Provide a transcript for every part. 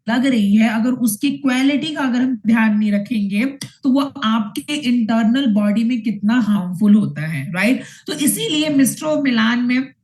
लग रही है, अगर उसकी क्वालिटी का अगर हम ध्यान नहीं रखेंगे तो वो आपके इंटरनल बॉडी में कितना हार्मफुल होता है, राइट। तो इसीलिए मिस्टर ऑफ मिलान में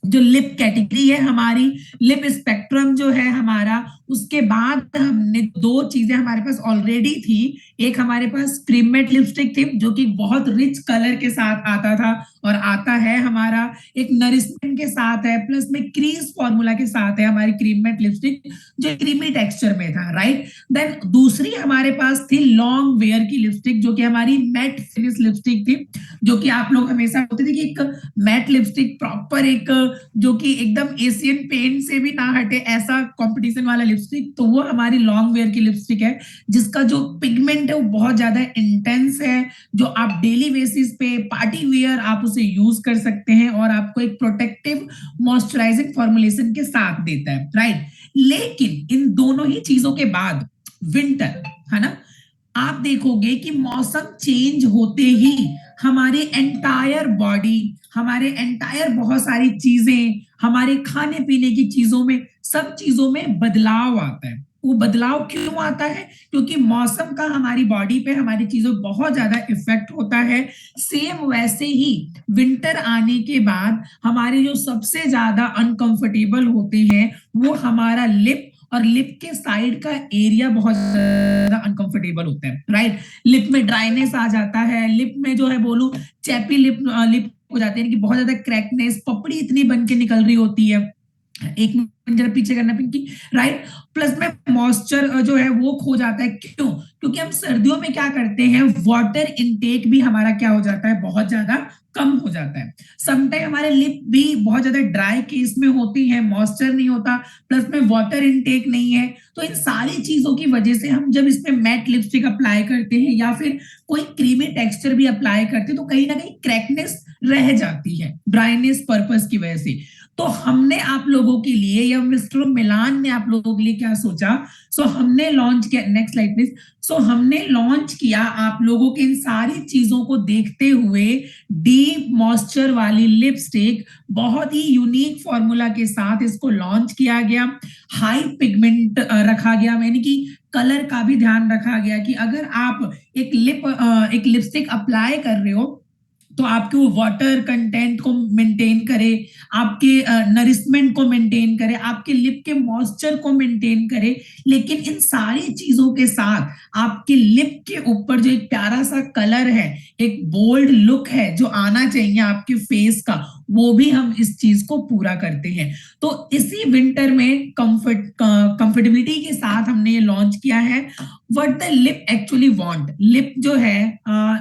जो लिप कैटेगरी है हमारी, लिप स्पेक्ट्रम जो है हमारा, उसके बाद हमने दो चीजें हमारे पास ऑलरेडी थी। एक हमारे पास क्रीम मेट लिपस्टिक थी जो कि बहुत रिच कलर के साथ आता था और आता है हमारा, एक नरिशमेंट के साथ है, प्लस में क्रीज फॉर्मूला के साथ है हमारी क्रीम मेट लिपस्टिक जो क्रीमी टेक्सचर में था, राइट। देन दूसरी हमारे पास थी लॉन्ग वेयर की लिपस्टिक जो कि हमारी मैट फिनिश लिपस्टिक थी, जो कि आप लोग हमेशा होते थे कि एक मैट लिपस्टिक प्रॉपर एक जो कि एकदम एशियन पेंट से भी ना हटे ऐसा कंपटीशन वाला लिपस्टिक, तो वो हमारी लॉन्ग वेयर की लिपस्टिक है जिसका जो पिगमेंट है वो बहुत ज्यादा इंटेंस है, जो आप डेली बेसिस पे पार्टी वेयर आप उसे यूज कर सकते हैं और आपको एक प्रोटेक्टिव मॉइस्चराइजिंग फॉर्मुलेशन के साथ देता है, राइट। लेकिन इन दोनों ही चीजों के बाद विंटर है ना, आप देखोगे कि मौसम चेंज होते ही हमारे एंटायर बॉडी, हमारे एंटायर बहुत सारी चीजें, हमारे खाने पीने की चीजों में, सब चीजों में बदलाव आता है। वो बदलाव क्यों आता है? क्योंकि मौसम का हमारी बॉडी पे, हमारी चीजों बहुत ज्यादा इफेक्ट होता है। सेम वैसे ही विंटर आने के बाद हमारे जो सबसे ज्यादा अनकंफर्टेबल होते हैं वो हमारा लिप और लिप के साइड का एरिया बहुत ज्यादा अनकंफर्टेबल होता है, राइट। लिप में ड्राइनेस आ जाता है, लिप में जो है बोलूं चैपी लिप लिप हो जाते हैं कि बहुत ज्यादा क्रैकनेस, पपड़ी इतनी बन के निकल रही होती है। एक मिनट जरा पीछे करना पिंकी, राइट। प्लस में मॉइस्चर जो है वो खो जाता है, क्यों? क्योंकि हम सर्दियों में क्या करते हैं, वाटर इनटेक भी हमारा क्या हो जाता है, बहुत ज्यादा कम हो जाता है। समटाइम हमारे लिप भी बहुत ज्यादा ड्राई केस में होती है, मॉइस्चर नहीं होता, प्लस में वाटर इनटेक नहीं है। तो इन सारी चीजों की वजह से हम जब इसमें मैट लिपस्टिक अप्लाई करते हैं या फिर कोई क्रीमी टेक्सचर भी अप्लाई करते हैं तो कहीं ना कहीं क्रैकनेस रह जाती है ड्राइनेस पर्पस की वजह से। तो हमने आप लोगों के लिए, या मिस्टर मिलान ने आप लोगों के लिए क्या सोचा, सो हमने लॉन्च किया, नेक्स्ट स्लाइड प्लीज। सो हमने लॉन्च किया आप लोगों के इन सारी चीजों को देखते हुए डीप मॉइस्चर वाली लिपस्टिक, बहुत ही यूनिक फॉर्मूला के साथ इसको लॉन्च किया गया। हाई पिगमेंट रखा गया, यानी कि कलर का भी ध्यान रखा गया कि अगर आप एक लिपस्टिक अप्लाई कर रहे हो तो आपके वो वाटर कंटेंट को मेंटेन करे, आपके नरिशमेंट को मेंटेन करे, आपके लिप के मॉइस्चर को मेंटेन करे, लेकिन इन सारी चीजों के साथ आपके लिप के ऊपर जो एक प्यारा सा कलर है, एक बोल्ड लुक है जो आना चाहिए आपके फेस का, वो भी हम इस चीज को पूरा करते हैं। तो इसी विंटर में कंफर्टेबिलिटी के साथ हमने ये लॉन्च किया है। What the lip actually want, lip जो है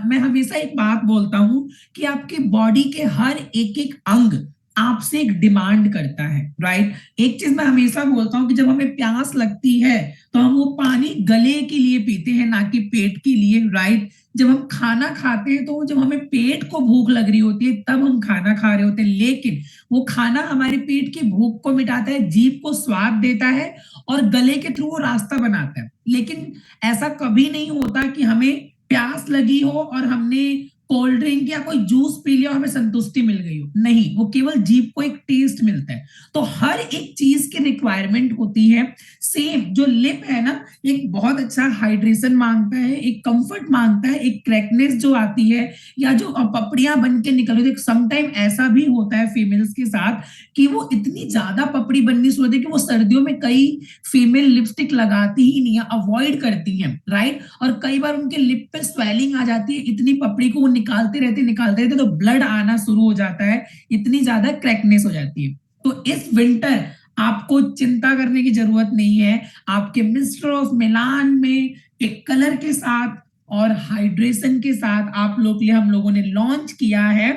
मैं हमेशा एक बात बोलता हूं कि आपके बॉडी के हर एक एक अंग आपसे एक डिमांड करता है, राइट। एक चीज मैं हमेशा बोलता हूं कि जब हमें प्यास लगती है तो हम वो पानी गले के लिए पीते हैं, ना कि पेट के लिए, राइट। जब हम खाना खाते हैं तो जब हमें पेट को भूख लग रही होती है तब हम खाना खा रहे होते हैं, लेकिन वो खाना हमारे पेट की भूख को मिटाता है, जीभ को स्वाद देता है और गले के थ्रू वो रास्ता बनाता है। लेकिन ऐसा कभी नहीं होता कि हमें प्यास लगी हो और हमने कोल्ड ड्रिंक या कोई जूस पी लिया और हमें संतुष्टि मिल गई हो, नहीं, वो केवल जीभ को एक टेस्ट मिलता है। तो हर एक चीज की रिक्वायरमेंट होती है। सेम जो लिप है ना, एक बहुत अच्छा हाइड्रेशन मांगता है, एक कंफर्ट मांगता है, एक क्रैकनेस जो आती है या जो पपड़ियां बन के निकल रही है, समटाइम ऐसा भी होता है फीमेल्स के साथ कि वो इतनी ज्यादा पपड़ी बननी शुरू होती है कि वो सर्दियों में कई फीमेल लिपस्टिक लगाती ही नहीं है, अवॉइड करती हैं, राइट। और कई बार उनके लिप पे स्वेलिंग आ जाती है, इतनी पपड़ी को वो निकालते रहते तो ब्लड आना शुरू हो जाता है, इतनी ज्यादा क्रैकनेस हो जाती है। तो इस विंटर आपको चिंता करने की जरूरत नहीं है, आपके मिस्टर ऑफ मिलान में एक कलर के साथ और हाइड्रेशन के साथ आप लोग के लिए हम लोगों ने लॉन्च किया है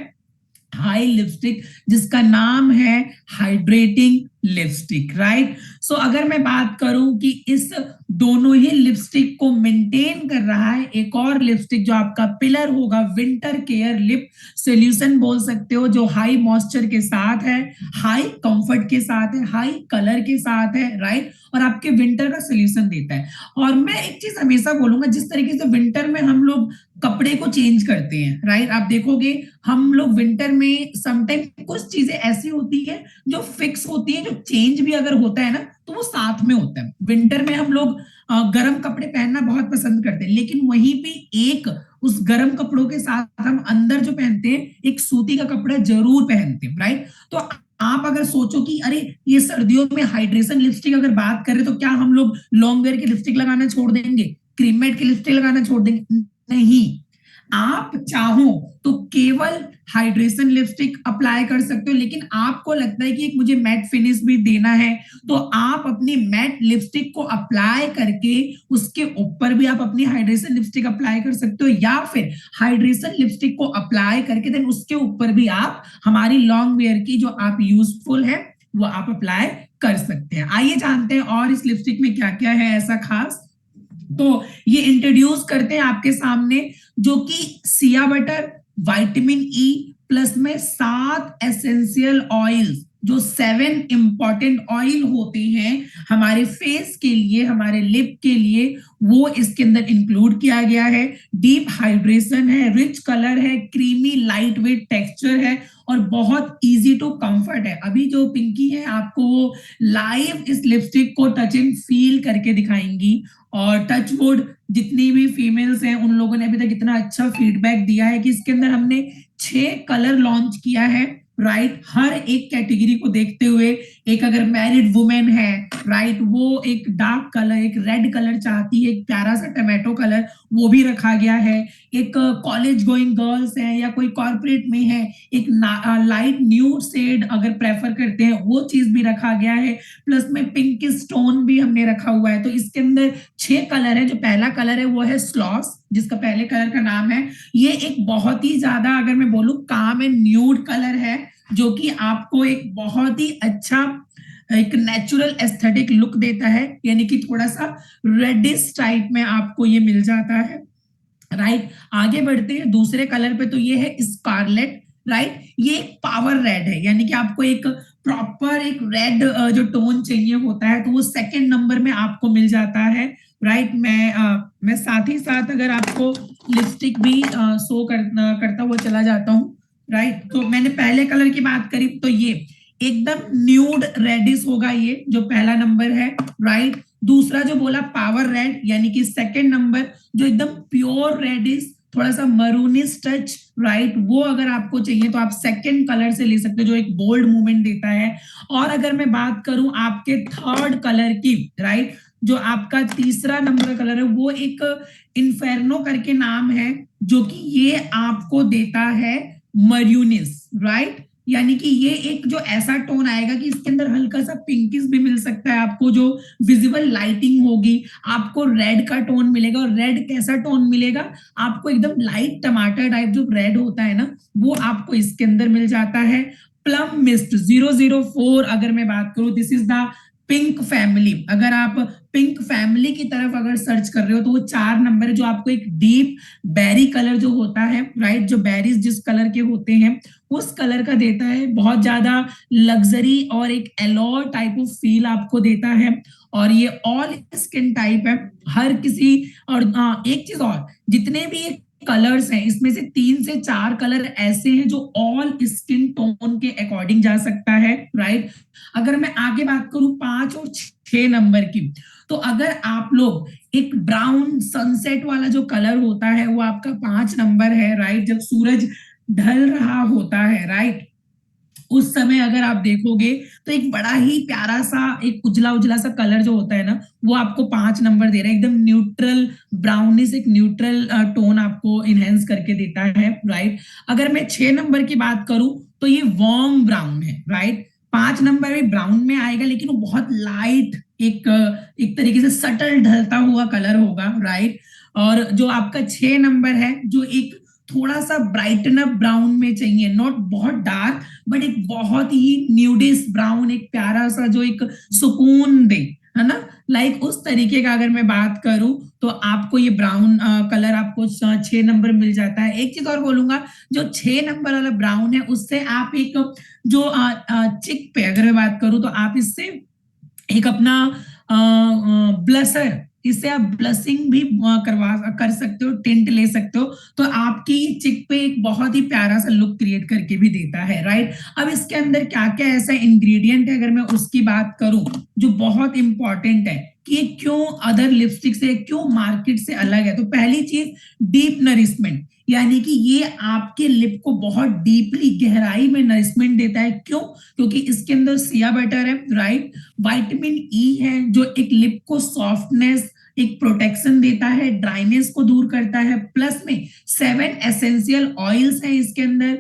हाई लिपस्टिक, जिसका नाम है हाइड्रेटिंग लिपस्टिक, राइट। सो अगर मैं बात करूं कि इस दोनों ही लिपस्टिक को मेंटेन कर रहा है एक और लिपस्टिक जो आपका पिलर होगा, विंटर केयर लिप सॉल्यूशन बोल सकते हो, जो हाई मॉइस्चर के साथ है, हाई कंफर्ट के साथ है, हाई कलर के साथ है, राइट, और आपके विंटर का सॉल्यूशन देता है। और मैं एक चीज हमेशा बोलूंगा, जिस तरीके से विंटर में हम लोग कपड़े को चेंज करते हैं, राइट, आप देखोगे हम लोग विंटर में समटाइम कुछ चीजें ऐसी होती है जो फिक्स होती है, जो चेंज भी अगर होता है ना तो वो साथ में होता है। विंटर में हम लोग गर्म कपड़े पहनना बहुत पसंद करते हैं, लेकिन वहीं पे एक उस गर्म कपड़ों के साथ हम अंदर जो पहनते हैं एक सूती का कपड़ा जरूर पहनते हैं, राइट। तो आप अगर सोचो कि अरे ये सर्दियों में हाइड्रेशन लिपस्टिक अगर बात करें तो क्या हम लोग लॉन्ग वेयर की लिपस्टिक लगाना छोड़ देंगे, क्रीम मेट की लिपस्टिक लगाना छोड़ देंगे? नहीं, आप चाहो तो केवल हाइड्रेशन लिपस्टिक अप्लाई कर सकते हो, लेकिन आपको लगता है कि एक मुझे मैट फिनिश भी देना है तो आप अपनी मैट लिपस्टिक को अप्लाई करके उसके ऊपर भी आप अपनी हाइड्रेशन लिपस्टिक अप्लाई कर सकते हो, या फिर हाइड्रेशन लिपस्टिक को अप्लाई करके देन उसके ऊपर भी आप हमारी लॉन्ग वेयर की जो आप यूजफुल है वो आप अप्लाई कर सकते हैं। आइए जानते हैं और इस लिपस्टिक में क्या क्या है ऐसा खास। तो ये इंट्रोड्यूस करते हैं आपके सामने, जो कि Siya butter, vitamin E plus में 7 एसेंशियल ऑयल्स, जो 7 इंपॉर्टेंट ऑयल होते हैं हमारे फेस के लिए, हमारे लिप के लिए, वो इसके अंदर इंक्लूड किया गया है। डीप हाइड्रेशन है, रिच कलर है, क्रीमी लाइट वेट टेक्सचर है और बहुत इजी टू कंफर्ट है। अभी जो पिंकी है आपको वो लाइव इस लिपस्टिक को टच एंड फील करके दिखाएंगी, और टच वुड जितनी भी फीमेल्स हैं उन लोगों ने अभी तक इतना अच्छा फीडबैक दिया है कि इसके अंदर हमने 6 कलर लॉन्च किया है, राइट। हर एक कैटेगरी को देखते हुए, एक अगर मैरिड वुमेन है, राइट, वो एक डार्क कलर, एक रेड कलर चाहती है, एक प्यारा सा टमाटो कलर, वो भी रखा गया है। एक कॉलेज गोइंग गर्ल्स है या कोई कॉर्पोरेट में है, एक लाइट न्यूड शेड अगर प्रेफर करते हैं वो चीज भी रखा गया है। प्लस में पिंक स्टोन भी हमने रखा हुआ है। तो इसके अंदर 6 कलर है। जो पहला कलर है वो है स्लॉस, जिसका पहले कलर का नाम है, ये एक बहुत ही ज्यादा अगर मैं बोलूं काम एंड न्यूड कलर है, जो कि आपको एक बहुत ही अच्छा एक नेचुरल एस्थेटिक लुक देता है, यानी कि थोड़ा सा रेडिश टाइप में आपको ये मिल जाता है, राइट। आगे बढ़ते हैं दूसरे कलर पे, तो ये है स्कारलेट, राइट। ये एक पावर रेड है, यानी कि आपको एक प्रॉपर एक रेड जो टोन चाहिए होता है तो वो सेकंड नंबर में आपको मिल जाता है, राइट। मैं साथ ही साथ अगर आपको लिपस्टिक भी शो करता हुआ चला जाता हूँ, राइट। तो मैंने पहले कलर की बात करी तो ये एकदम न्यूड रेडिश होगा, ये जो पहला नंबर है, राइट। दूसरा जो बोला पावर रेड, यानी कि सेकंड नंबर जो एकदम प्योर रेडिश, थोड़ा सा मरूनिश टच, राइट, वो अगर आपको चाहिए तो आप सेकंड कलर से ले सकते हो, जो एक बोल्ड मूवमेंट देता है। और अगर मैं बात करूं आपके थर्ड कलर की, राइट, जो आपका तीसरा नंबर कलर है वो एक इन्फेर्नो करके नाम है, जो कि ये आपको देता है मरूनिश, राइट। यानी कि ये एक जो ऐसा टोन आएगा कि इसके अंदर हल्का सा पिंकिश भी मिल सकता है आपको, जो विजिबल लाइटिंग होगी आपको रेड का टोन मिलेगा। और रेड कैसा टोन मिलेगा आपको, एकदम लाइट टमाटर टाइप जो रेड होता है ना, वो आपको इसके अंदर मिल जाता है। प्लम मिस्ट 004 अगर मैं बात करूं, this is the pink family. अगर आप पिंक फैमिली की तरफ अगर सर्च कर रहे हो तो वो 4 नंबर है, जो आपको एक डीप बेरी कलर जो होता है, राइट, जो बेरीज जिस कलर के होते हैं उस कलर का देता है। बहुत ज्यादा लग्जरी और एक एलो टाइप ऑफ फील आपको देता है। और ये ऑल स्किन टाइप है, हर किसी। और एक चीज और, जितने भी ये कलर्स हैं इसमें से 3 से 4 कलर ऐसे हैं जो ऑल स्किन टोन के अकॉर्डिंग जा सकता है, राइट। अगर मैं आगे बात करूं 5 और 6 नंबर की, तो अगर आप लोग एक ब्राउन सनसेट वाला जो कलर होता है वो आपका 5 नंबर है, राइट, जब सूरज ढल रहा होता है, राइट, उस समय अगर आप देखोगे तो एक बड़ा ही प्यारा सा एक उजला उजला सा कलर जो होता है ना, वो आपको 5 नंबर दे रहा है। एकदम न्यूट्रल ब्राउनिश, एक न्यूट्रल टोन आपको इनहेंस करके देता है, राइट। अगर मैं 6 नंबर की बात करूं तो ये वार्म ब्राउन है, राइट। 5 नंबर भी ब्राउन में आएगा, लेकिन वो बहुत लाइट एक तरीके से सटल ढलता हुआ कलर होगा, राइट। और जो आपका 6 नंबर है, जो एक थोड़ा सा ब्राइटन अप ब्राउन में चाहिए, नॉट बहुत डार्क बट एक बहुत ही न्यूडिश ब्राउन, एक प्यारा सा जो एक सुकून दे, है ना, लाइक उस तरीके का अगर मैं बात करूं तो आपको ये ब्राउन कलर आपको 6 नंबर मिल जाता है। एक चीज और बोलूंगा, जो 6 नंबर वाला ब्राउन है उससे आप एक जो चिक पे अगर मैं बात करूं तो आप इससे एक अपना ब्लशर इसे आप ब्लशिंग भी करवा कर सकते हो, टिंट ले सकते हो, तो आपकी चिक पे एक बहुत ही प्यारा सा लुक क्रिएट करके भी देता है, राइट। अब इसके अंदर क्या क्या ऐसा इंग्रेडिएंट है, अगर मैं उसकी बात करूं जो बहुत इंपॉर्टेंट है कि क्यों अदर लिपस्टिक से, क्यों मार्केट से अलग है। तो पहली चीज, डीप नरिशमेंट, यानी कि ये आपके लिप को बहुत डीपली गहराई में नरिशमेंट देता है। क्यों? क्योंकि इसके अंदर सिया बटर है, राइट। विटामिन ई है जो एक लिप को सॉफ्टनेस, एक प्रोटेक्शन देता है, ड्राइनेस को दूर करता है। प्लस में 7 एसेंशियल ऑयल्स हैं इसके अंदर।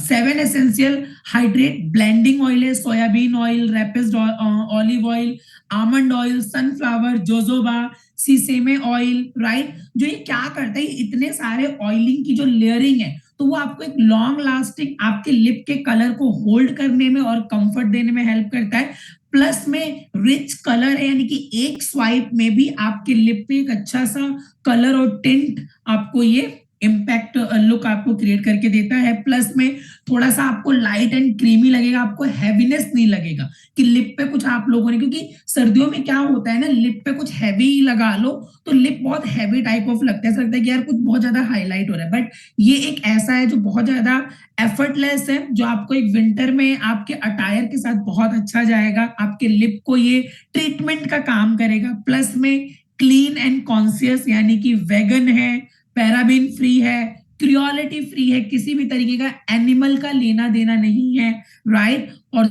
7 एसेंशियल हाइड्रेट ब्लेंडिंग ऑयल है, soybean oil, rapeseed olive oil, almond oil, sunflower, jojoba, sesame oil, right. जो ये क्या करता है, इतने सारे ऑयलिंग की जो लेयरिंग है, तो वो आपको एक लॉन्ग लास्टिंग आपके लिप के कलर को होल्ड करने में और कंफर्ट देने में हेल्प करता है। प्लस में रिच कलर है, यानी कि एक स्वाइप में भी आपके लिप पे एक अच्छा सा कलर और टिंट आपको ये इम्पैक्ट लुक आपको क्रिएट करके देता है। प्लस में थोड़ा सा आपको लाइट एंड क्रीमी लगेगा, आपको हैवीनेस नहीं लगेगा कि लिप पे कुछ आप लोगों ने, क्योंकि सर्दियों में क्या होता है ना, लिप पे कुछ हैवी लगा लो तो लिप बहुत हैवी टाइप ऑफ लगता है, ऐसा लगता है कि यार कुछ बहुत ज्यादा हाईलाइट हो रहा है। बट ये एक ऐसा है जो बहुत ज्यादा एफर्टलेस है, जो आपको एक विंटर में आपके अटायर के साथ बहुत अच्छा जाएगा, आपके लिप को ये ट्रीटमेंट का काम करेगा। प्लस में क्लीन एंड कॉन्शियस, यानी कि वेगन है, पैराबीन फ्री है, क्रियोलिटी फ्री है, किसी भी तरीके का एनिमल का लेना देना नहीं है, राइट। और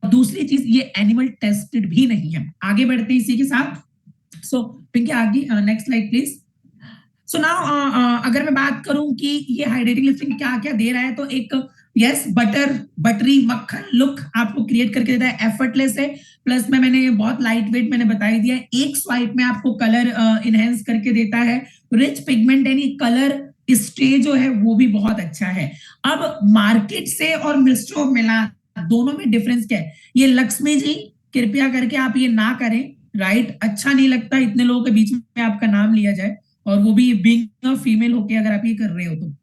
दूसरी चीज, ये एनिमल टेस्टेड भी नहीं है। आगे बढ़ते हैं इसी के साथ। सो पिंकी आगे, next slide please. So now अगर मैं बात करूं कि ये हाइड्रेटिंग लिपस्टिक क्या क्या दे रहा है, तो एक यस बटरी मक्खन लुक आपको क्रिएट करके देता है, एफर्टलेस है। प्लस में मैंने बहुत लाइट वेट मैंने बता ही दिया, एक स्वाइप में आपको कलर इनहेंस करके देता है। रिच पिगमेंट यानी कलर स्टे जो है वो भी बहुत अच्छा है। अब मार्केट से और मिस्ट्रो मिलान दोनों में डिफरेंस क्या है, ये लक्ष्मी जी कृपया करके आप ये ना करें, राइट। अच्छा नहीं लगता इतने लोगों के बीच में आपका नाम लिया जाए, और वो भी बीइंग अ फीमेल होके अगर आप ये कर रहे हो तो।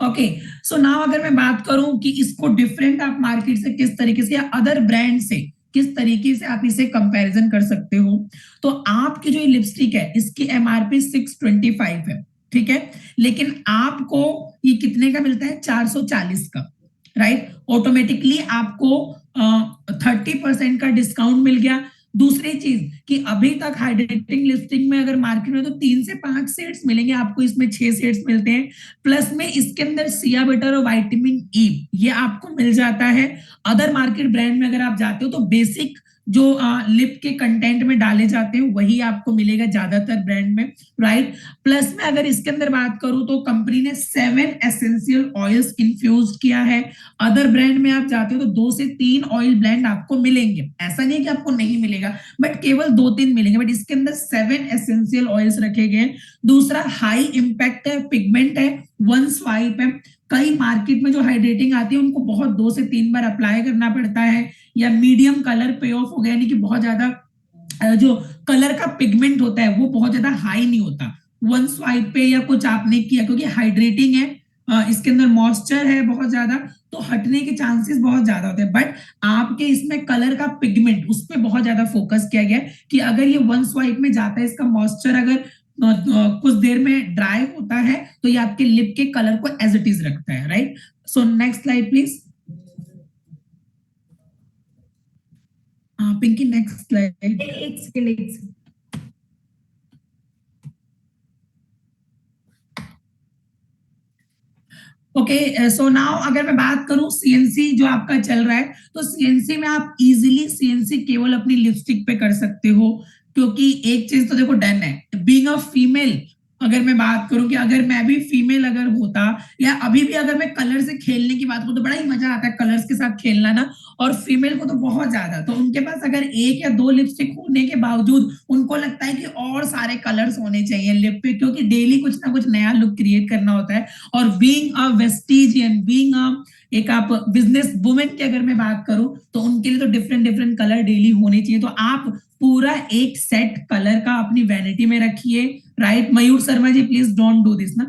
ओके, सो नाउ अगर मैं बात करूं कि इसको डिफरेंट आप मार्केट से किस तरीके से या अदर ब्रांड से किस तरीके से आप इसे कंपैरिजन कर सकते हो, तो आपकी जो ये लिपस्टिक है इसकी एमआरपी 625 है, ठीक है। लेकिन आपको ये कितने का मिलता है, 440 का, राइट। ऑटोमेटिकली आपको 30% का डिस्काउंट मिल गया। दूसरी चीज कि अभी तक हाइड्रेटिंग लिपस्टिक में अगर मार्केट में तो 3 से 5 शेड्स मिलेंगे, आपको इसमें 6 शेड्स मिलते हैं। प्लस में इसके अंदर सिया बटर और विटामिन ई ये आपको मिल जाता है। अदर मार्केट ब्रांड में अगर आप जाते हो तो बेसिक जो लिप के कंटेंट में डाले जाते हैं वही आपको मिलेगा ज्यादातर ब्रांड में, राइट। प्लस में अगर इसके अंदर बात करूं तो कंपनी ने 7 एसेंशियल ऑयल्स इन्फ्यूज किया है। अदर ब्रांड में आप जाते हो तो 2 से 3 ऑयल ब्लेंड आपको मिलेंगे, ऐसा नहीं है कि आपको नहीं मिलेगा, बट केवल 2-3 मिलेंगे। बट इसके अंदर 7 एसेंशियल ऑयल्स रखे गए। दूसरा हाई इंपैक्ट है, पिगमेंट है, वन स्वाइप है। कई मार्केट में जो हाइड्रेटिंग आती है उनको बहुत 2 से 3 बार अप्लाई करना पड़ता है, या मीडियम कलर पे ऑफ हो गया, यानी कि बहुत ज्यादा जो कलर का पिगमेंट होता है वो बहुत ज्यादा हाई नहीं होता वन स्वाइप पे, या कुछ आपने किया क्योंकि हाइड्रेटिंग है, इसके अंदर मॉइस्चर है बहुत ज्यादा, तो हटने के चांसेस बहुत ज्यादा होते हैं। बट आपके इसमें कलर का पिगमेंट उस पर बहुत ज्यादा फोकस किया गया है कि अगर ये वन स्वाइप में जाता है, इसका मॉइस्चर अगर कुछ देर में ड्राई होता है तो ये आपके लिप के कलर को एज इट इज रखता है, right. So next slide please. Pinky next slide. एक सेकंड। ओके, सो नाउ अगर मैं बात करूं सीएनसी जो आपका चल रहा है, तो सीएनसी में आप इजीली सीएनसी केवल अपनी लिपस्टिक पे कर सकते हो, क्योंकि एक चीज तो देखो डन है, बीइंग अ फीमेल अगर मैं बात करूं कि अगर मैं भी फीमेल अगर होता, या अभी भी अगर मैं कलर से खेलने की बात करूं तो बड़ा ही मजा आता है कलर्स के साथ खेलना ना, और फीमेल को तो बहुत ज्यादा, तो उनके पास अगर 1 या 2 लिपस्टिक होने के बावजूद उनको लगता है कि और सारे कलर्स होने चाहिए लिप पे, क्योंकि डेली कुछ ना कुछ नया लुक क्रिएट करना होता है। और बीइंग अ वेस्टिजियन, बीइंग अ एक आप बिजनेस वुमेन की अगर मैं बात करूं तो उनके लिए तो डिफरेंट डिफरेंट कलर डेली होने चाहिए, तो आप पूरा एक सेट कलर का अपनी वैनिटी में रखिए, right. Mayur Sharma ji please don't do this ना,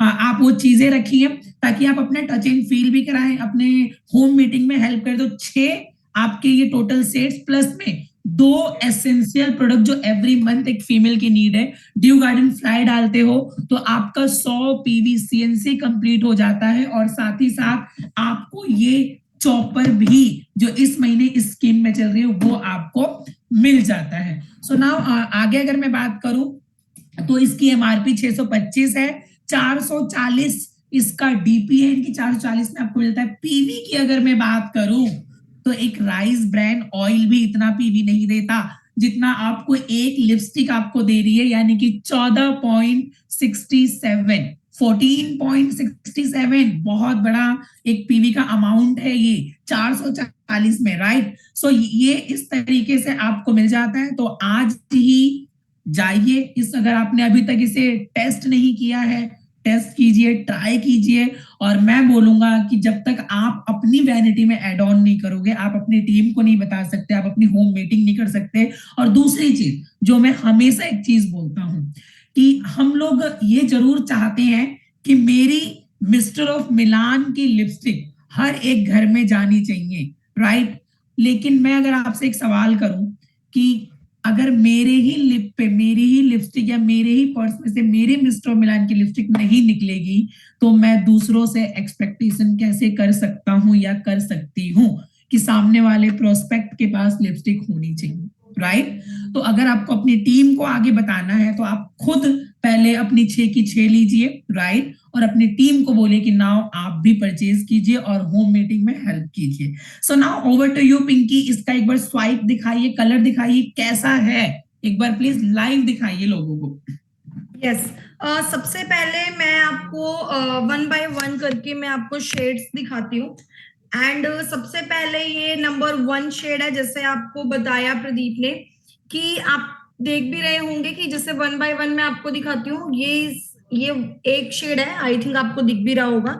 आप वो चीजें रखिए ताकि आप अपने टच एंड फील भी कराएं, अपने होम मीटिंग में हेल्प करें। तो 6 आपके ये टोटल सेट्स, प्लस में दो एसेंशियल प्रोडक्ट जो एवरी मंथ एक फीमेल की नीड है, ड्यू गार्डन फ्लाई डालते हो तो आपका 100 PVCNC कंप्लीट हो जाता है, और साथ ही साथ आपको ये चॉपर भी जो इस महीने इस स्कीम में चल रही है वो आपको मिल जाता है। सो नाउ आगे अगर मैं बात करूं तो इसकी MRP 625 है, 440 इसका DP है, इनकी 440 में आपको मिलता है। PV की अगर मैं बात करूं तो एक राइस ब्रांड ऑयल भी इतना PV नहीं देता जितना आपको एक लिपस्टिक आपको दे रही है, यानी कि 14.67, 14.67 बहुत बड़ा एक PV का अमाउंट है ये 440 में, राइट। सो ये इस तरीके से आपको मिल जाता है। तो आज ही जाइए, इस अगर आपने अभी तक इसे टेस्ट नहीं किया है, टेस्ट कीजिए, ट्राई कीजिए, और मैं बोलूंगा कि जब तक आप अपनी वैनिटी में एड ऑन नहीं करोगे, आप अपनी टीम को नहीं बता सकते, आप अपनी होम मीटिंग नहीं कर सकते। और दूसरी चीज जो मैं हमेशा एक चीज बोलता हूं कि हम लोग ये जरूर चाहते हैं कि मेरी मिस्टर ऑफ मिलान की लिपस्टिक हर एक घर में जानी चाहिए, राइट। लेकिन मैं अगर आपसे एक सवाल करूं कि अगर मेरे ही लिप पे मेरी ही लिपस्टिक या मेरे ही पर्स में से मेरे मिस्टर मिलान की लिपस्टिक नहीं निकलेगी तो मैं दूसरों से एक्सपेक्टेशन कैसे कर सकता हूं या कर सकती हूं कि सामने वाले प्रोस्पेक्ट के पास लिपस्टिक होनी चाहिए, राइट। तो अगर आपको अपनी टीम को आगे बताना है तो आप खुद पहले अपनी 6 की 6 लीजिए, राइट, और अपनी टीम को बोले कि नाउ आप भी परचेज कीजिए और होम मीटिंग में हेल्प कीजिए। So now over to you Pinky, इसका एक बार स्वाइप दिखाइए, कलर दिखाइए कैसा है, एक बार प्लीज लाइव दिखाइए लोगों को। यस सबसे पहले मैं आपको 1 बाय 1 करके मैं आपको शेड्स दिखाती हूँ। एंड सबसे पहले ये नंबर 1 शेड है, जैसे आपको बताया प्रदीप ने कि आप देख भी रहे होंगे कि जैसे 1 बाय 1 मैं आपको दिखाती हूँ। ये एक शेड है, आई थिंक आपको दिख भी रहा होगा,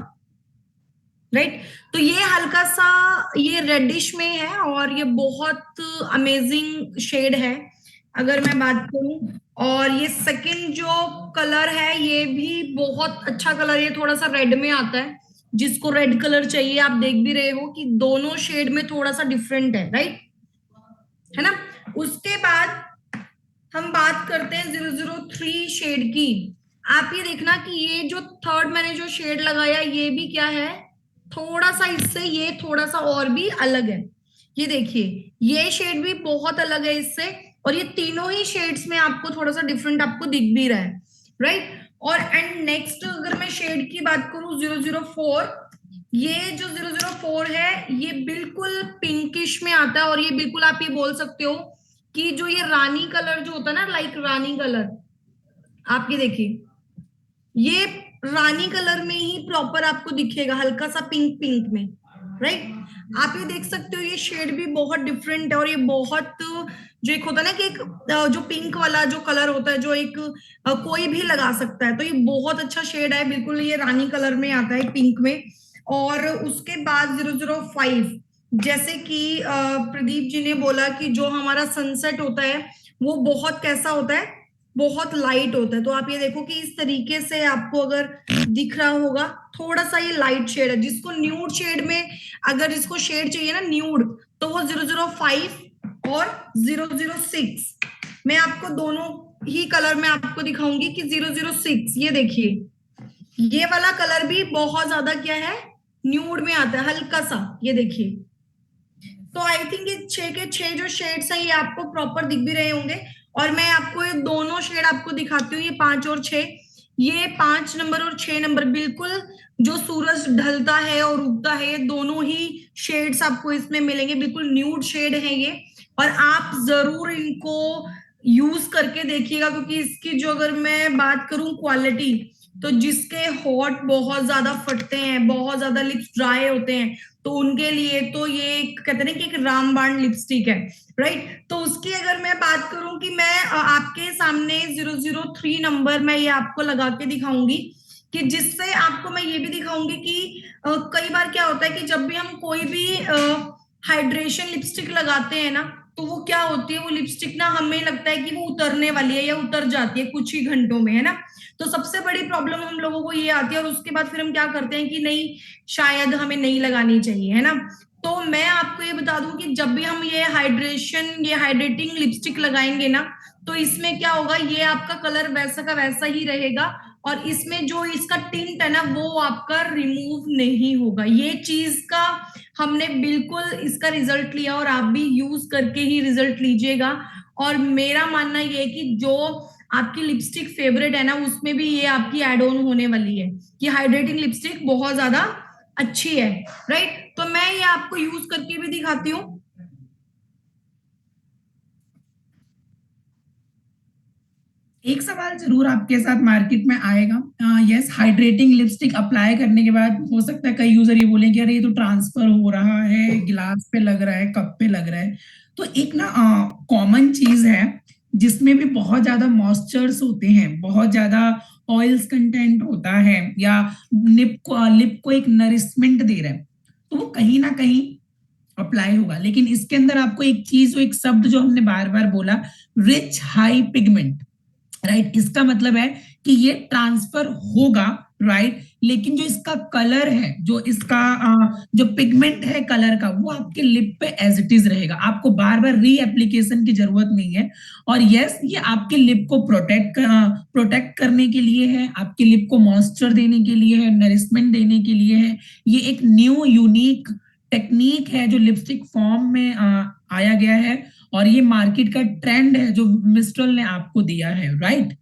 राइट। तो ये हल्का सा ये रेडिश में है और ये बहुत अमेजिंग शेड है अगर मैं बात करूं। और ये सेकंड जो कलर है ये भी बहुत अच्छा कलर, ये थोड़ा सा रेड में आता है, जिसको रेड कलर चाहिए आप देख भी रहे हो कि दोनों शेड में थोड़ा सा डिफरेंट है, राइट, है ना। उसके बाद हम बात करते हैं 003 शेड की। आप ये देखना कि ये जो थर्ड मैंने जो शेड लगाया ये भी क्या है, थोड़ा सा इससे ये थोड़ा सा और भी अलग है। ये देखिए ये शेड भी बहुत अलग है इससे, और ये तीनों ही शेड्स में आपको थोड़ा सा डिफरेंट आपको दिख भी रहा है, राइट। और एंड नेक्स्ट अगर मैं शेड की बात करूं 004, ये जो 004 है ये बिल्कुल पिंकिश में आता है, और ये बिल्कुल आप ये बोल सकते हो कि जो ये रानी कलर जो होता है ना, लाइक रानी कलर, आप ये देखिए ये रानी कलर में ही प्रॉपर आपको दिखेगा, हल्का सा पिंक पिंक में, राइट। आप ये देख सकते हो ये शेड भी बहुत डिफरेंट है, और ये बहुत जो एक होता है ना कि एक जो पिंक वाला जो कलर होता है जो एक कोई भी लगा सकता है, तो ये बहुत अच्छा शेड है, बिल्कुल ये रानी कलर में आता है पिंक में। और उसके बाद 005, जैसे कि प्रदीप जी ने बोला कि जो हमारा सनसेट होता है वो बहुत कैसा होता है, बहुत लाइट होता है। तो आप ये देखो कि इस तरीके से आपको अगर दिख रहा होगा, थोड़ा सा ये लाइट शेड है, जिसको न्यूड शेड में अगर इसको शेड चाहिए ना न्यूड, तो वो 005 और 006 मैं आपको दोनों ही कलर में आपको दिखाऊंगी कि 006 ये देखिए ये वाला कलर भी बहुत ज्यादा क्या है, न्यूड में आता है हल्का सा, ये देखिए। तो आई थिंक ये 6 के 6 जो शेड्स है ये आपको प्रॉपर दिख भी रहे होंगे, और मैं आपको ये दोनों शेड आपको दिखाती हूँ, ये 5 और 6, ये 5 नंबर और 6 नंबर बिल्कुल जो सूरज ढलता है और उगता है, ये दोनों ही शेड्स आपको इसमें मिलेंगे, बिल्कुल न्यूड शेड है ये। और आप जरूर इनको यूज करके देखिएगा, क्योंकि इसकी जो अगर मैं बात करूं क्वालिटी, तो जिसके हॉट बहुत ज्यादा फटते हैं, बहुत ज्यादा लिप्स ड्राई होते हैं, तो उनके लिए तो ये कहते हैं कि एक रामबाण लिपस्टिक है, राइट। तो उसकी अगर मैं बात करूं कि मैं आपके सामने 003 नंबर मैं ये आपको लगा के दिखाऊंगी, कि जिससे आपको मैं ये भी दिखाऊंगी कि कई बार क्या होता है कि जब भी हम कोई भी हाइड्रेशन लिपस्टिक लगाते हैं ना, तो वो क्या होती है, वो लिपस्टिक ना हमें लगता है कि वो उतरने वाली है या उतर जाती है कुछ ही घंटों में, है ना। तो सबसे बड़ी प्रॉब्लम हम लोगों को ये आती है, और उसके बाद फिर हम क्या करते हैं कि नहीं शायद हमें नहीं लगानी चाहिए, है ना। तो मैं आपको ये बता दूं कि जब भी हम ये हाइड्रेटिंग लिपस्टिक लगाएंगे ना, तो इसमें क्या होगा, ये आपका कलर वैसा का वैसा ही रहेगा, और इसमें जो इसका टिंट है ना वो आपका रिमूव नहीं होगा। ये चीज का हमने बिल्कुल इसका रिजल्ट लिया, और आप भी यूज करके ही रिजल्ट लीजिएगा। और मेरा मानना ये है कि जो आपकी लिपस्टिक फेवरेट है ना, उसमें भी ये आपकी एड ऑन होने वाली है कि हाइड्रेटिंग लिपस्टिक बहुत ज्यादा अच्छी है, राइट। तो मैं ये आपको यूज करके भी दिखाती हूँ। एक सवाल जरूर आपके साथ मार्केट में आएगा। यस, हाइड्रेटिंग लिपस्टिक अप्लाई करने के बाद हो सकता है कई यूजर ये बोलेंगे अरे ये तो ट्रांसफर हो रहा है, गिलास पे लग रहा है, कप पे लग रहा है। तो एक ना कॉमन चीज है जिसमें भी बहुत ज्यादा मॉइस्चर्स होते हैं, बहुत ज्यादा ऑयल्स कंटेंट होता है, या लिप को एक नरिशमेंट दे रहा है, तो वो कहीं ना कहीं अप्लाई होगा। लेकिन इसके अंदर आपको एक चीज, एक शब्द जो हमने बार बार बोला, रिच हाई पिगमेंट, राइट, इसका मतलब है कि ये ट्रांसफर होगा, राइट, लेकिन जो इसका कलर है, जो इसका जो पिगमेंट है कलर का, वो आपके लिप पे एज इट इज रहेगा। आपको बार बार री एप्लीकेशन की जरूरत नहीं है। और यस, ये आपके लिप को प्रोटेक्ट करने के लिए है, आपके लिप को मॉइस्चर देने के लिए है, नरिशमेंट देने के लिए है। ये एक न्यू यूनिक टेक्निक है जो लिपस्टिक फॉर्म में आया गया है, और ये मार्केट का ट्रेंड है जो मिस्ट्रल ने आपको दिया है, right.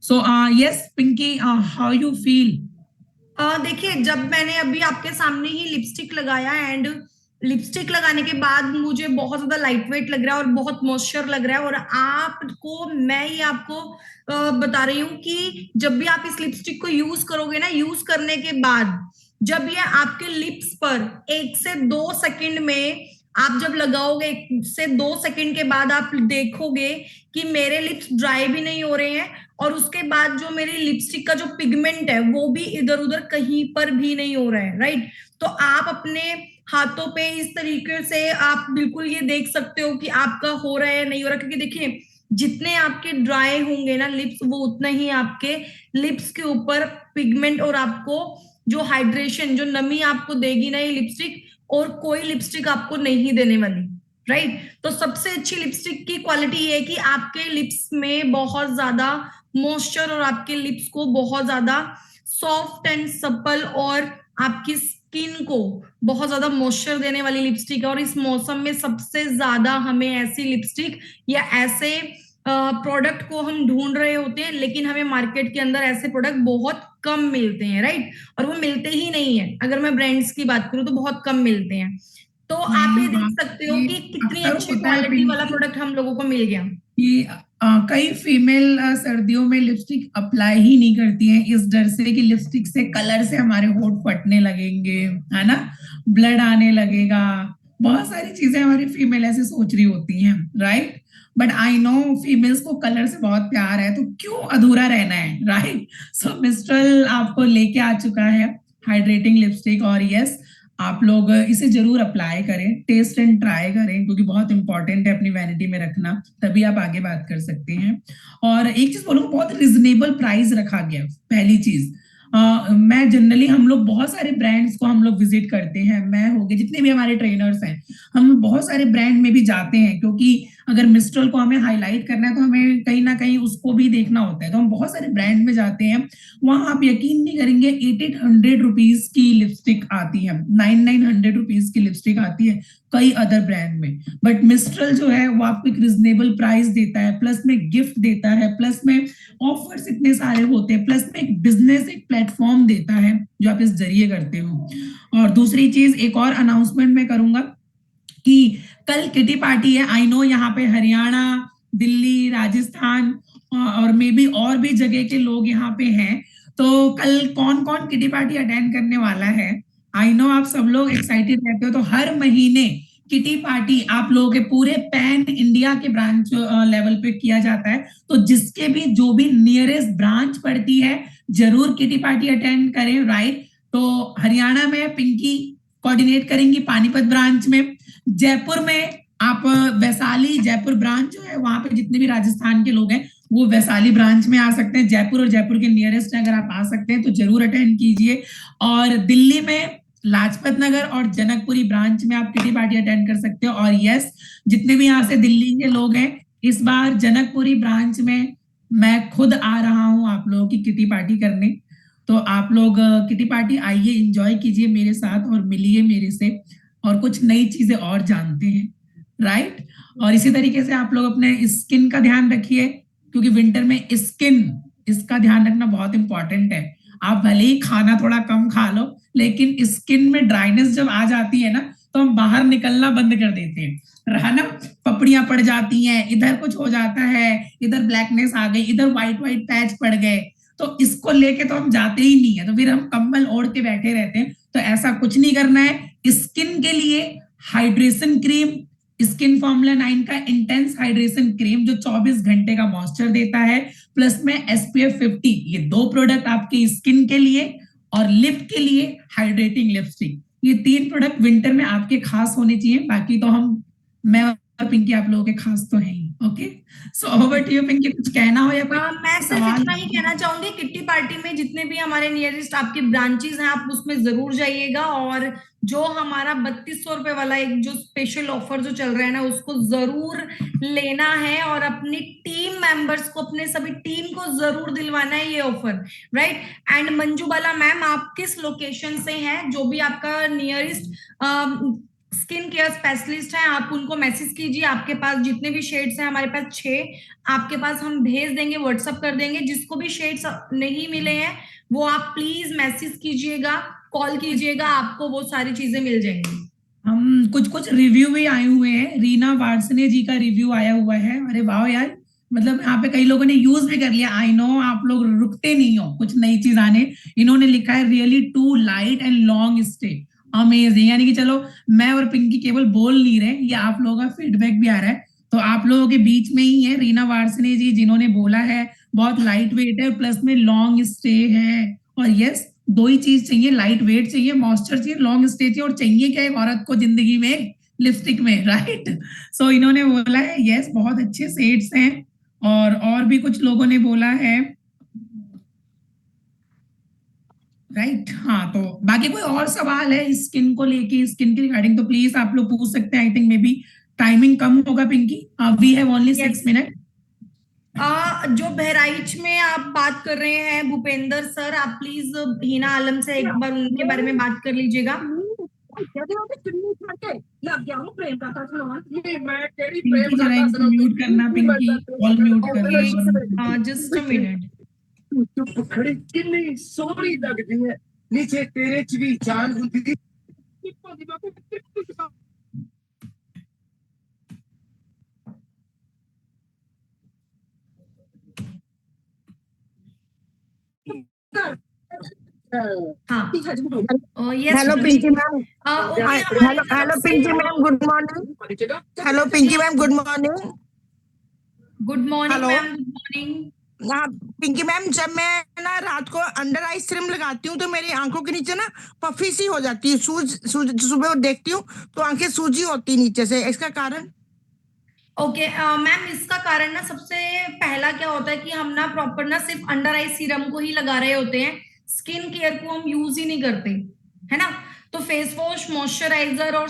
So yes Pinky, how you feel? देखिए, जब मैंने अभी आपके सामने ही लिपस्टिक लगाया, एंड लिपस्टिक लगाने के बाद मुझे बहुत ज्यादा लाइट वेट लग रहा है और बहुत मॉइस्चर लग रहा है। और आपको मैं ये आपको बता रही हूँ कि जब भी आप इस लिपस्टिक को यूज करोगे ना, यूज करने के बाद जब ये आपके लिप्स पर 1 से 2 सेकंड में आप जब लगाओगे, 1 से 2 सेकंड के बाद आप देखोगे कि मेरे लिप्स ड्राई भी नहीं हो रहे हैं, और उसके बाद जो मेरी लिपस्टिक का जो पिगमेंट है वो भी इधर उधर कहीं पर भी नहीं हो रहा है, राइट। तो आप अपने हाथों पे इस तरीके से आप बिल्कुल ये देख सकते हो कि आपका हो रहा है नहीं हो रहा, क्योंकि देखिए जितने आपके ड्राई होंगे ना लिप्स, वो उतना ही आपके लिप्स के ऊपर पिगमेंट और आपको जो हाइड्रेशन, जो नमी आपको देगी ना ये लिपस्टिक, और कोई लिपस्टिक आपको नहीं देने वाली, राइट। तो सबसे अच्छी लिपस्टिक की क्वालिटी ये है कि आपके लिप्स में बहुत ज्यादा मॉइस्चर, और आपके लिप्स को बहुत ज्यादा सॉफ्ट एंड सपल, और आपकी स्किन को बहुत ज्यादा मॉइस्चर देने वाली लिपस्टिक है। और इस मौसम में सबसे ज्यादा हमें ऐसी लिपस्टिक या ऐसे प्रोडक्ट को हम ढूंढ रहे होते हैं, लेकिन हमें मार्केट के अंदर ऐसे प्रोडक्ट बहुत कम मिलते हैं, राइट। और वो मिलते ही नहीं है, अगर मैं ब्रांड्स की बात करूं तो बहुत कम मिलते हैं। तो आप ये देख हाँ, सकते हो ये कि कितनी अक्सर अच्छी होता है क्वालिटी वाला पिंकी प्रोडक्ट हम लोगों को मिल गया। कि कई फीमेल सर्दियों में लिपस्टिक अप्लाई ही नहीं करती हैं, इस डर से कि लिपस्टिक से कलर से हमारे होंठ फटने लगेंगे, है ना, ब्लड आने लगेगा। बहुत सारी चीजें हमारी फीमेल ऐसे सोच रही होती हैं, right. But I know females को कलर से बहुत प्यार है, तो क्यों अधूरा रहना है, राइट। सो मिस्ट्रल आपको लेके आ चुका है हाइड्रेटिंग लिपस्टिक, और यस, आप लोग इसे जरूर अप्लाई करें, टेस्ट एंड ट्राई करें, क्योंकि बहुत इंपॉर्टेंट है अपनी वैनिटी में रखना, तभी आप आगे बात कर सकते हैं। और एक चीज बोलूँ, बहुत रिजनेबल प्राइस रखा गया। पहली चीज, मैं जनरली, हम लोग बहुत सारे ब्रांड्स को हम लोग विजिट करते हैं, मैं हो गए, जितने भी हमारे ट्रेनर्स हैं, हम बहुत सारे ब्रांड में भी जाते हैं, क्योंकि अगर मिस्ट्रल को हमें हाईलाइट करना है तो हमें कहीं ना कहीं उसको भी देखना होता है। तो हम बहुत सारे ब्रांड में जाते हैं, वहां आप यकीन नहीं करेंगे 800 रुपीज की लिपस्टिक आती है, 900 रुपीज की लिपस्टिक आती है कई अदर ब्रांड में। बट मिस्ट्रल जो है वो आपको एक रिजनेबल प्राइस देता है, प्लस में गिफ्ट देता है, प्लस में ऑफर्स इतने सारे होते हैं, प्लस में एक बिजनेस, एक प्लेटफॉर्म देता है जो आप इस जरिए करते हो। और दूसरी चीज, एक और अनाउंसमेंट मैं करूंगा कि कल किटी पार्टी है। आई नो यहाँ पे हरियाणा, दिल्ली, राजस्थान और मे बी और भी जगह के लोग यहाँ पे हैं। तो कल कौन कौन किटी पार्टी अटेंड करने वाला है? आई नो आप सब लोग एक्साइटेड रहते हो। तो हर महीने किटी पार्टी आप लोगों के पूरे पैन इंडिया के ब्रांच लेवल पे किया जाता है। तो जिसके भी जो भी नियरेस्ट ब्रांच पड़ती है, जरूर किटी पार्टी अटेंड करें, राइट। तो हरियाणा में पिंकी कोऑर्डिनेट करेंगी पानीपत ब्रांच में, जयपुर में आप वैशाली जयपुर ब्रांच जो है, वहां पे जितने भी राजस्थान के लोग हैं वो वैशाली ब्रांच में आ सकते हैं। जयपुर और जयपुर के नियरेस्ट अगर आप आ सकते हैं तो जरूर अटेंड कीजिए। और दिल्ली में लाजपत नगर और जनकपुरी ब्रांच में आप किटी पार्टी अटेंड कर सकते हो। और यस, जितने भी यहाँ से दिल्ली के लोग हैं, इस बार जनकपुरी ब्रांच में मैं खुद आ रहा हूँ आप लोगों की किटी पार्टी करने। तो आप लोग किटी पार्टी आइए, एंजॉय कीजिए मेरे साथ और मिलिए मेरे से, और कुछ नई चीजें और जानते हैं, राइट। और इसी तरीके से आप लोग अपने स्किन का ध्यान रखिए, क्योंकि विंटर में स्किन, इसका ध्यान रखना बहुत इंपॉर्टेंट है। आप भले ही खाना थोड़ा कम खा लो, लेकिन स्किन में ड्राइनेस जब आ जाती है ना, तो हम बाहर निकलना बंद कर देते हैं, रहा ना, पपड़ियां पड़ जाती हैं, इधर कुछ हो जाता है, इधर ब्लैकनेस आ गई, इधर व्हाइट व्हाइट पैच पड़ गए, तो इसको लेके तो हम जाते ही नहीं है, तो फिर हम कंबल ओढ़ के बैठे रहते हैं। तो ऐसा कुछ नहीं करना है। स्किन के लिए हाइड्रेशन क्रीम, स्किन फॉर्मूला 9 का इंटेंस हाइड्रेशन क्रीम जो 24 घंटे का मॉइस्चर देता है, प्लस में SPF 50, ये 2 प्रोडक्ट आपके स्किन के लिए, और लिप के लिए हाइड्रेटिंग लिपस्टिक, ये 3 प्रोडक्ट विंटर में आपके खास होने चाहिए। बाकी तो मैं और पिंकी आप लोगों के खास तो हैं। Okay, so over to you Pinky, कुछ कहना हो या कोई मैं सिर्फ इतना ही कहना चाहूंगी, किट्टी पार्टी में जितने भी हमारे नियरेस्ट आपके ब्रांचेस हैं, आप उसमें जरूर जाइएगा। और जो हमारा 3200 रुपए वाला एक जो स्पेशल ऑफर जो चल रहा है ना, उसको जरूर लेना है और अपनी टीम मेंबर्स को, अपने सभी टीम को जरूर दिलवाना है ये offer, right. And Manjubala ma'am, आप किस लोकेशन से हैं, जो भी आपका नियरेस्ट स्किन केयर स्पेशलिस्ट है, आप उनको मैसेज कीजिए। आपके पास जितने भी शेड्स हैं, हमारे पास 6 आपके पास हम भेज देंगे, व्हाट्सअप कर देंगे। जिसको भी शेड्स नहीं मिले हैं, वो आप प्लीज मैसेज कीजिएगा, कॉल कीजिएगा, आपको वो सारी चीजें मिल जाएंगी। हम कुछ रिव्यू भी आए हुए हैं, रीना वार्सने जी का रिव्यू आया हुआ है। अरे वाह यार, मतलब यहाँ पे कई लोगों ने यूज भी कर लिया। आई नो आप लोग रुकते नहीं हो कुछ नई चीज आने। इन्होंने लिखा है really too light and long stay, amazing. यानी कि चलो, मैं और पिंकी केवल बोल नहीं रहे, ये आप लोगों का फीडबैक भी आ रहा है। तो आप लोगों के बीच में ही है रीना वार्सने जी, जिन्होंने बोला है बहुत लाइट वेट है, प्लस में लॉन्ग स्टे है। और यस, 2 ही चीज चाहिए, लाइट वेट चाहिए, मॉइस्चर चाहिए, लॉन्ग स्टे चाहिए, और चाहिए क्या एक औरत को जिंदगी में, लिपस्टिक में, राइट। सो इन्होंने बोला है यस, बहुत अच्छे शेड्स हैं। और भी कुछ लोगों ने बोला है, राइट। हाँ, तो बाकी कोई और सवाल है स्किन को लेके, स्किन के रिगार्डिंग, तो प्लीज आप लोग पूछ सकते हैं। I think maybe timing कम होगा Pinky, we have only 6 minute. जो बहराइच में आप बात कर रहे हैं भूपेंद्र सर, आप प्लीज हिना आलम से एक बार उनके बारे में बात कर लीजिएगा। पिंकी जरा इनको म्यूट करना, पिंकी ऑल म्यूट करना। Just a minute. चुप खड़ी कितनी सोहनी लगदी है, नीचे तेरे च भी जान हुंदी। Hello Pinky ma'am, hello Pinky ma'am, good morning. Hello Pinky ma'am, good morning. Good morning ma'am, good morning. हाँ पिंकी मैम, जब मैं ना रात को अंडर आई सीरम लगाती हूँ तो मेरी आंखों के नीचे ना पफी सी हो जाती है, सुबह देखती हूँ तो आंखें सूजी होती है नीचे से, इसका कारण? ओके मैम, इसका कारण ना सबसे पहला क्या होता है कि हम ना प्रॉपर ना सिर्फ अंडर आई सीरम को ही लगा रहे होते हैं, स्किन केयर को हम यूज ही नहीं करते, है ना। तो फेस वॉश, मॉइस्चराइजर और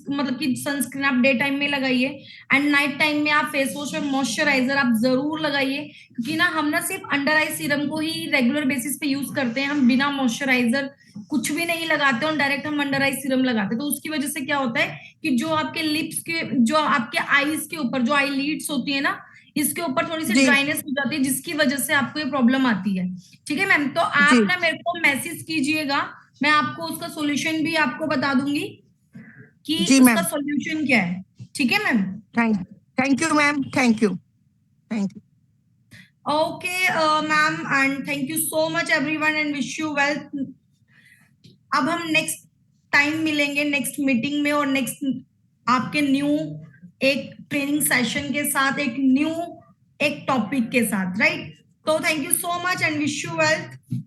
मतलब कि सनस्क्रीन आप डे टाइम में लगाइए, एंड नाइट टाइम में आप फेस वॉश और मॉइस्चराइजर आप जरूर लगाइए। क्योंकि ना हम ना सिर्फ अंडर आई सीरम को ही रेगुलर बेसिस पे यूज करते हैं, हम बिना मॉइस्चराइजर कुछ भी नहीं लगाते और डायरेक्ट हम अंडर आई सीरम लगाते हैं। तो उसकी वजह से क्या होता है कि जो आपके लिप्स के, जो आपके आईज के ऊपर जो आई लीड्स होती है ना, इसके ऊपर थोड़ी सी ड्राइनेस हो जाती है, जिसकी वजह से आपको ये प्रॉब्लम आती है। ठीक है मैम, तो आप ना मेरे को मैसेज कीजिएगा, मैं आपको उसका सॉल्यूशन भी आपको बता दूंगी कि उसका सॉल्यूशन क्या है। ठीक है ma'am, thank you ma'am, thank you, thank you. Okay ma'am, and thank you so much everyone and wish you well. अब हम नेक्स्ट टाइम मिलेंगे नेक्स्ट मीटिंग में, और नेक्स्ट आपके न्यू एक ट्रेनिंग सेशन के साथ, एक न्यू एक टॉपिक के साथ, राइट। तो thank you so much and wish you well.